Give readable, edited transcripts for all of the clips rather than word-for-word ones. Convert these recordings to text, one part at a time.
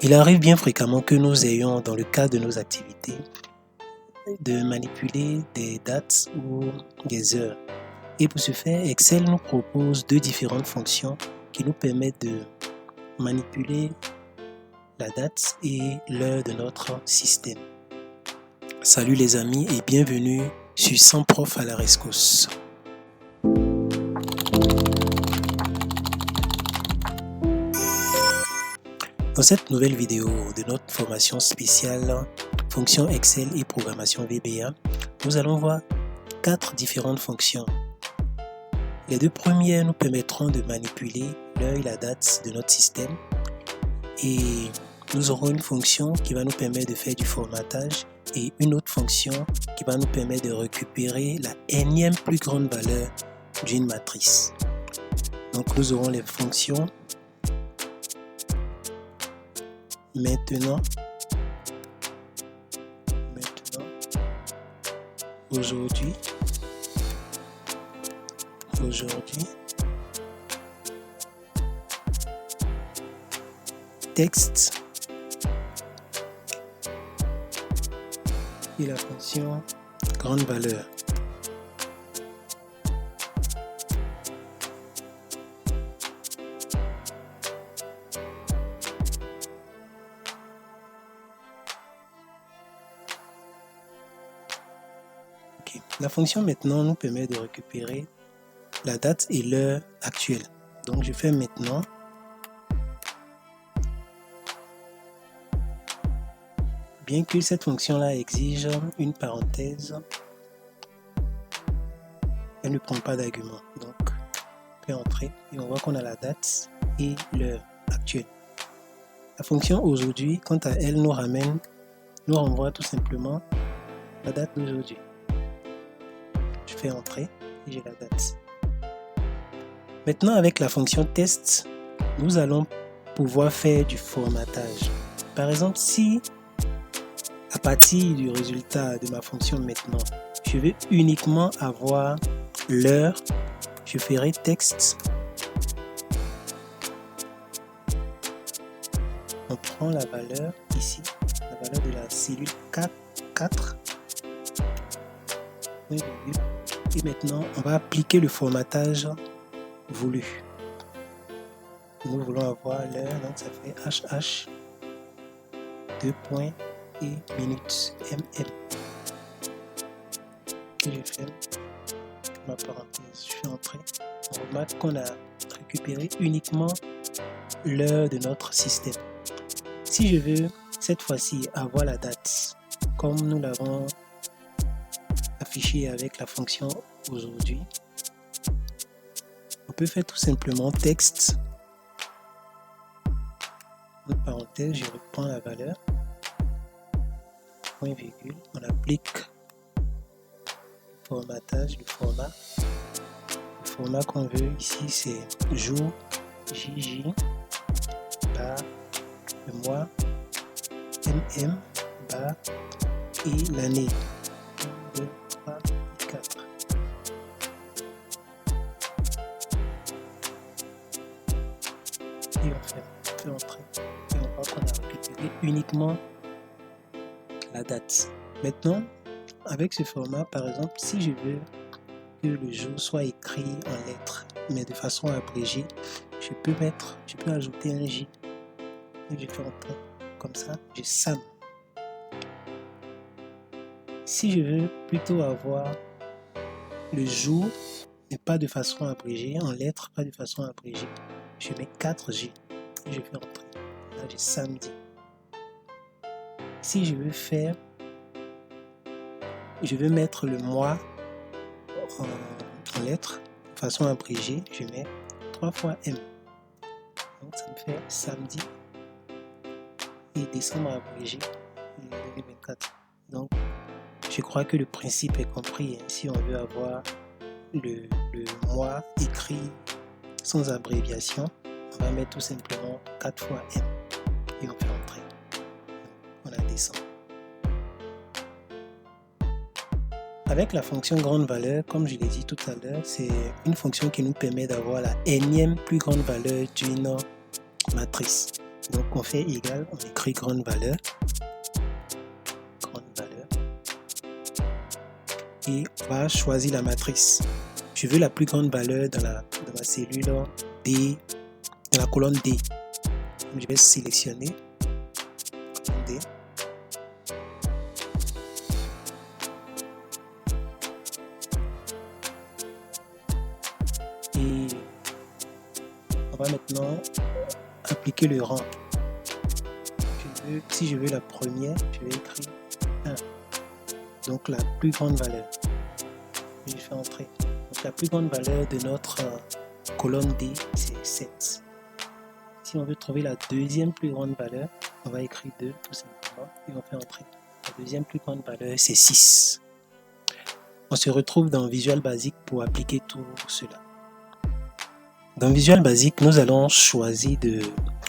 Il arrive bien fréquemment que nous ayons, dans le cadre de nos activités, de manipuler des dates ou des heures. Et pour ce faire, Excel nous propose deux différentes fonctions qui nous permettent de manipuler la date et l'heure de notre système. Salut les amis et bienvenue sur 100 Prof à la rescousse. Dans cette nouvelle vidéo de notre formation spéciale Fonction Excel et Programmation VBA, nous allons voir 4 différentes fonctions. Les deux premières nous permettront de manipuler l'heure et la date de notre système et nous aurons une fonction qui va nous permettre de faire du formatage et une autre fonction qui va nous permettre de récupérer la énième plus grande valeur d'une matrice. Donc nous aurons les fonctions maintenant, aujourd'hui, texte et la fonction grande valeur. La fonction maintenant nous permet de récupérer la date et l'heure actuelle. Donc je fais maintenant. Bien que cette fonction-là exige une parenthèse, elle ne prend pas d'argument. Donc on fait entrer et on voit qu'on a la date et l'heure actuelle. La fonction aujourd'hui, quant à elle, nous renvoie tout simplement la date d'aujourd'hui. Je fais entrer et j'ai la date. Maintenant, avec la fonction test, nous allons pouvoir faire du formatage. Par exemple, si à partir du résultat de ma fonction maintenant, je veux uniquement avoir l'heure, je ferai texte. On prend la valeur ici, la valeur de la cellule 4. Et maintenant, on va appliquer le formatage voulu. Nous voulons avoir l'heure, donc ça fait HH, 2 points et minutes, MM. Et je ferme ma parenthèse, je fais entrer. On remarque qu'on a récupéré uniquement l'heure de notre système. Si je veux cette fois-ci avoir la date, comme nous l'avons affiché avec la fonction aujourd'hui, on peut faire tout simplement texte, une parenthèse, je reprends la valeur, point virgule, on applique le formatage, le format qu'on veut ici c'est jour, JJ, bar, le mois, MM, bar et l'année. 1, 2, 3, 4. Et on fait entrer. Et on voit qu'on a récupéré uniquement la date. Maintenant, avec ce format, par exemple, si je veux que le jour soit écrit en lettres, mais de façon abrégée, je peux ajouter un J. Et je fais entrer. Comme ça, je SAM. Si je veux plutôt avoir le jour, mais pas de façon abrégée, en lettres, pas de façon abrégée, je mets 4G et je fais entrer. Là, j'ai samedi. Si je veux mettre le mois en lettres, de façon abrégée, je mets 3 fois M. Donc ça me fait samedi et décembre abrégé 2024. Donc je crois que le principe est compris. Si on veut avoir le mois écrit sans abréviation, on va mettre tout simplement 4 fois M et on fait entrer. On a décembre. Avec la fonction grande valeur, comme je l'ai dit tout à l'heure, c'est une fonction qui nous permet d'avoir la énième plus grande valeur d'une matrice. Donc on fait égal, on écrit grande valeur, et on va choisir la matrice. Je veux la plus grande valeur dans ma cellule D, dans la colonne D. Donc, je vais sélectionner D. Et on va maintenant appliquer le rang. Si je veux la première, je vais écrire 1. Donc la plus grande valeur. Je fais entrer. Donc la plus grande valeur de notre colonne D, c'est 7. Si on veut trouver la deuxième plus grande valeur, on va écrire 2 tout simplement et on fait entrer. La deuxième plus grande valeur, c'est 6. On se retrouve dans Visual Basic pour appliquer tout cela. Dans Visual Basic, nous allons choisir de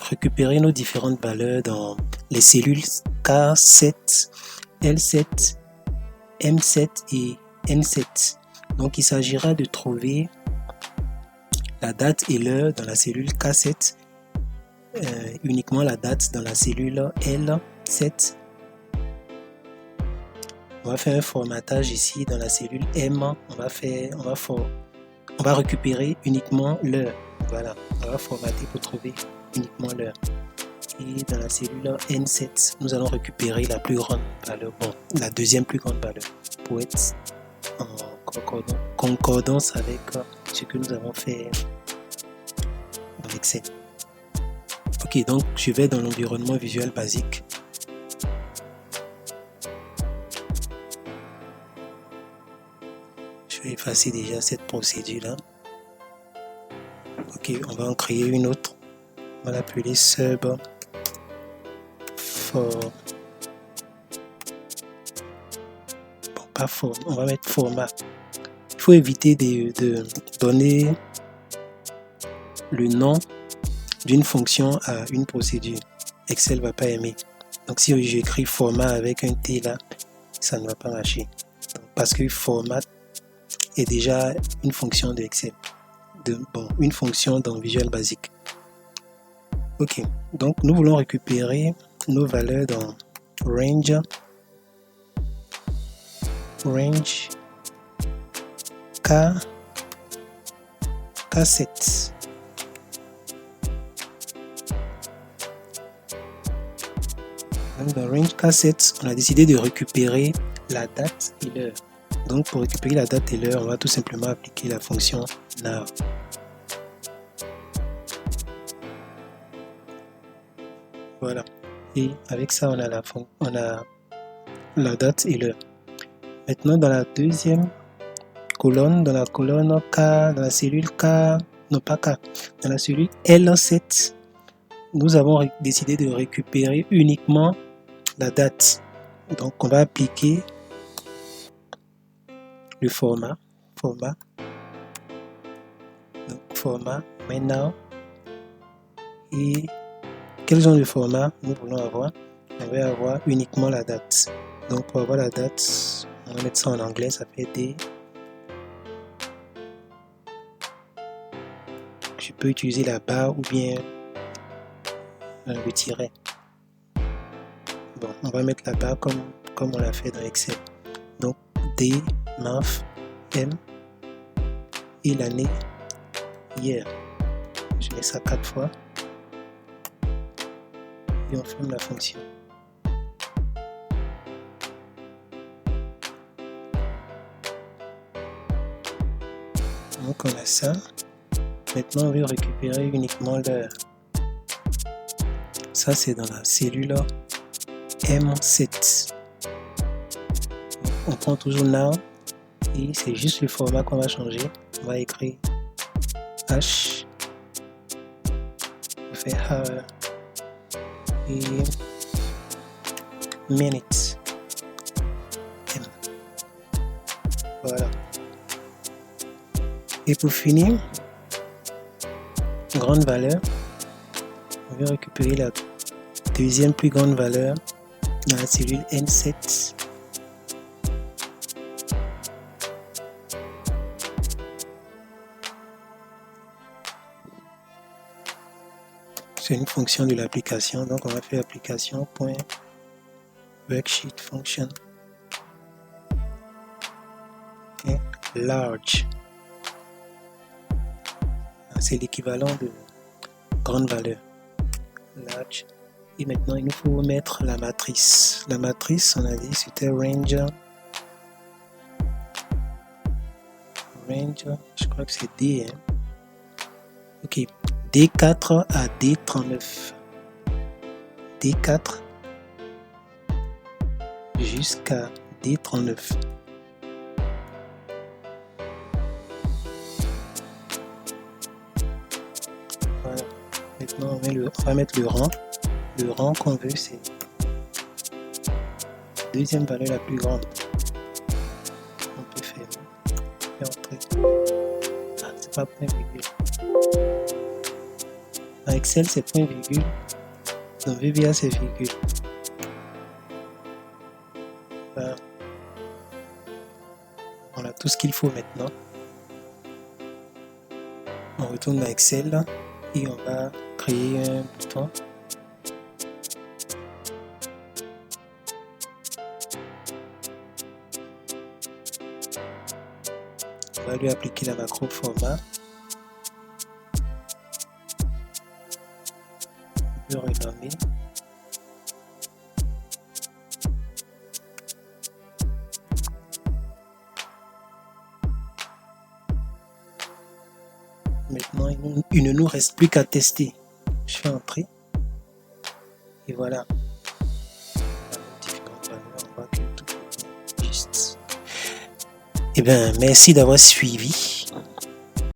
récupérer nos différentes valeurs dans les cellules K7, L7, M7 et N7. Donc il s'agira de trouver la date et l'heure dans la cellule K7, uniquement la date dans la cellule L7. On va faire un formatage ici dans la cellule M. On va récupérer uniquement l'heure. Voilà, on va formater pour trouver uniquement l'heure. Et dans la cellule N7, nous allons récupérer la plus grande valeur, la deuxième plus grande valeur, pour être en concordance avec ce que nous avons fait dans Excel. Ok, donc je vais dans l'environnement visuel basique. Je vais effacer déjà cette procédure-là. Ok, on va en créer une autre. On va l'appeler sub for. Bon, pas form, on va mettre format. Il faut éviter de donner le nom d'une fonction à une procédure. Excel ne va pas aimer. Donc si j'écris format avec un T là, ça ne va pas marcher. Donc, parce que format est déjà une fonction de Excel. Une fonction dans Visual Basic. Ok, donc nous voulons récupérer nos valeurs dans range K7. Donc dans range K7, on a décidé de récupérer la date et l'heure. Donc pour récupérer la date et l'heure, on va tout simplement appliquer la fonction now. Voilà. Et avec ça, on a la date et l'heure. Maintenant, dans la deuxième colonne, dans la colonne K, dans la cellule K, non pas K, dans la cellule L7, nous avons décidé de récupérer uniquement la date. Donc, on va appliquer le format. Donc, format, maintenant. Et quel genre de format nous voulons avoir? On va avoir uniquement la date. Donc pour avoir la date, on va mettre ça en anglais, ça fait D. Je peux utiliser la barre ou bien le tiret. Bon, on va mettre la barre comme on l'a fait dans Excel. Donc D, month, M et l'année, year. Je mets ça 4 fois. Et on ferme la fonction. Donc on a ça. Maintenant on veut récupérer uniquement l'heure. Ça c'est dans la cellule M7. On prend toujours now et c'est juste le format qu'on va changer. On va écrire H. On fait hour et minutes. M. Voilà. Et pour finir, grande valeur, on va récupérer la deuxième plus grande valeur dans la cellule N7. c'est une fonction de l'application. Donc on va faire application.worksheet function. Okay. Large. C'est l'équivalent de grande valeur. Large. Et maintenant, il nous faut mettre la matrice. La matrice, on a dit, c'était range. Range, je crois que c'est D. Hein. Ok. D4 à D39. D4 jusqu'à D39. Voilà. Maintenant, on va mettre le rang. Le rang qu'on veut, c'est la deuxième valeur la plus grande. On peut faire entrer. Ah, c'est pas point virgule. Dans Excel, c'est point virgule. Dans VBA, c'est virgule. Voilà. On a tout ce qu'il faut maintenant. On retourne dans Excel là, et on va créer un bouton. On va lui appliquer la macro format. On peut renommer. Maintenant, il ne nous reste plus qu'à tester. Je fais entrer. Et voilà. On voit que tout est juste. Eh bien, merci d'avoir suivi.